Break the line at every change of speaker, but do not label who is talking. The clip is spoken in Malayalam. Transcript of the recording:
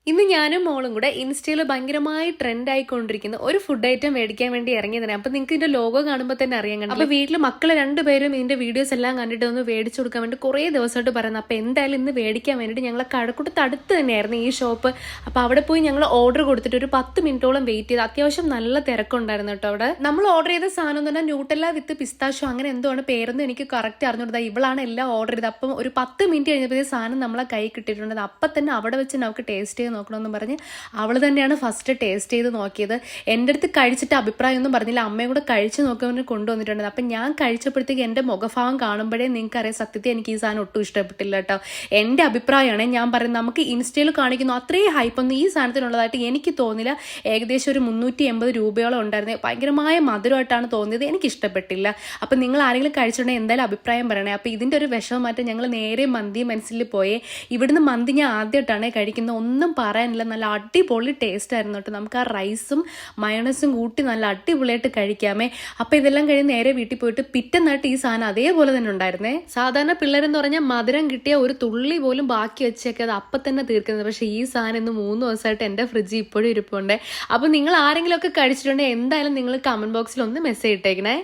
ഇന്ന് ഞാനും മോളും കൂടെ ഇൻസ്റ്റയിൽ ഭയങ്കരമായി ട്രെൻഡ് ആയിക്കൊണ്ടിരിക്കുന്ന ഒരു ഫുഡ് ഐറ്റം മേടിക്കാൻ വേണ്ടി ഇറങ്ങിയതാണ്. അപ്പൊ നിങ്ങൾക്ക് ഇതിന്റെ ലോഗോ കാണുമ്പോൾ തന്നെ അറിയാൻ കണ്ടു. അപ്പൊ വീട്ടിൽ മക്കള് രണ്ടുപേരും ഇതിന്റെ വീഡിയോസ് എല്ലാം കണ്ടിട്ട് ഒന്ന് മേടിച്ചു കൊടുക്കാൻ വേണ്ടി കുറേ ദിവസമായിട്ട് പറയുന്നത്. അപ്പൊ എന്തായാലും ഇന്ന് മേടിക്കാൻ വേണ്ടിയിട്ട് ഞങ്ങൾ കഴക്കൂട്ടത്ത് അടുത്ത് തന്നെയായിരുന്നു ഈ ഷോപ്പ്. അപ്പൊ അവിടെ പോയി ഞങ്ങൾ ഓർഡർ കൊടുത്തിട്ട് ഒരു 10 മിനിറ്റോളം വെയിറ്റ് ചെയ്ത്. അത്യാവശ്യം നല്ല തിരക്കുണ്ടായിരുന്നു കേട്ടോ അവിടെ. നമ്മൾ ഓർഡർ ചെയ്ത സാധനം എന്ന് പറഞ്ഞാൽ ന്യൂട്ടെല്ല വിത്ത് പിസ്താഷോ അങ്ങനെ എന്തോ ആണ് പേരൊന്നും എനിക്ക് കറക്റ്റ് അറിഞ്ഞുകൊടുത്താ. ഇവളാണ് എല്ലാം ഓർഡർ ചെയ്തത്. അപ്പം ഒരു 10 മിനിറ്റ് കഴിഞ്ഞപ്പോൾ സാധനം നമ്മളെ കൈ കിട്ടിയിട്ടുണ്ട്. അപ്പം തന്നെ അവിടെ വെച്ച് നമുക്ക് ടേസ്റ്റ് ചെയ്ത് നോക്കണമെന്ന് പറഞ്ഞ് അവൾ തന്നെയാണ് ഫസ്റ്റ് ടേസ്റ്റ് ചെയ്ത് നോക്കിയത്. എൻ്റെ അടുത്ത് കഴിച്ചിട്ട് അഭിപ്രായം ഒന്നും പറഞ്ഞില്ല. അമ്മയും കൂടെ കഴിച്ച് നോക്കാൻ കൊണ്ടുവന്നിട്ടുണ്ട്. അപ്പം ഞാൻ കഴിച്ചപ്പോഴത്തേക്ക് എൻ്റെ മുഖഭാവം കാണുമ്പോഴേ നിങ്ങൾക്കറിയാം സത്യത്തിൽ എനിക്ക് ഈ സാധനം ഒട്ടും ഇഷ്ടപ്പെട്ടില്ല കേട്ടോ. എൻ്റെ അഭിപ്രായമാണ് ഞാൻ പറയുന്നത്. നമുക്ക് ഇൻസ്റ്റയിൽ കാണിക്കുന്നു അത്രയും ഹൈപ്പൊന്നും ഈ സാധനത്തിനുള്ളതായിട്ട് എനിക്ക് തോന്നില്ല. ഏകദേശം ഒരു 380 രൂപയോളം ഉണ്ടായിരുന്നു. ഭയങ്കരമായ മധുരമായിട്ടാണ് തോന്നിയത്. എനിക്ക് ഇഷ്ടപ്പെട്ടില്ല. അപ്പം നിങ്ങൾ ആരെങ്കിലും കഴിച്ചിട്ടുണ്ടെങ്കിൽ എന്തായാലും അഭിപ്രായം പറയണേ. അപ്പം ഇതിൻ്റെ ഒരു വിഷമം മാറ്റം ഞങ്ങൾ നേരെ മന്തി മനസ്സിൽ പോയേ. ഇവിടുന്ന് മന്തി ഞാൻ ആദ്യമായിട്ടാണ് കഴിക്കുന്നത്. ഒന്നും പറയാനില്ല, നല്ല അടിപൊളി ടേസ്റ്റ് ആയിരുന്നു കേട്ടോ. നമുക്ക് ആ റൈസും മയോണൈസും കൂട്ടി നല്ല അടിപൊളിയായിട്ട് കഴിക്കാമേ. അപ്പം ഇതെല്ലാം കഴിഞ്ഞ് നേരെ വീട്ടിൽ പോയിട്ട് പിറ്റേന്നായിട്ട് ഈ സാധനം അതേപോലെ തന്നെ ഉണ്ടായിരുന്നേ. സാധാരണ പിള്ളേരെന്ന് പറഞ്ഞാൽ മധുരം കിട്ടിയ ഒരു തുള്ളി പോലും ബാക്കി വെച്ചേക്കെ അത് അപ്പം തന്നെ തീർക്കുന്നത്. പക്ഷേ ഈ സാധനം ഇന്ന് 3 ദിവസമായിട്ട് എൻ്റെ ഫ്രിഡ്ജിൽ ഇപ്പോഴും ഇരിപ്പുണ്ട്. അപ്പം നിങ്ങൾ ആരെങ്കിലും ഒക്കെ കഴിച്ചിട്ടുണ്ടെങ്കിൽ എന്തായാലും നിങ്ങൾ കമന്റ് ബോക്സിൽ ഒന്ന് മെസ്സേജ് ഇട്ടേക്കണേ.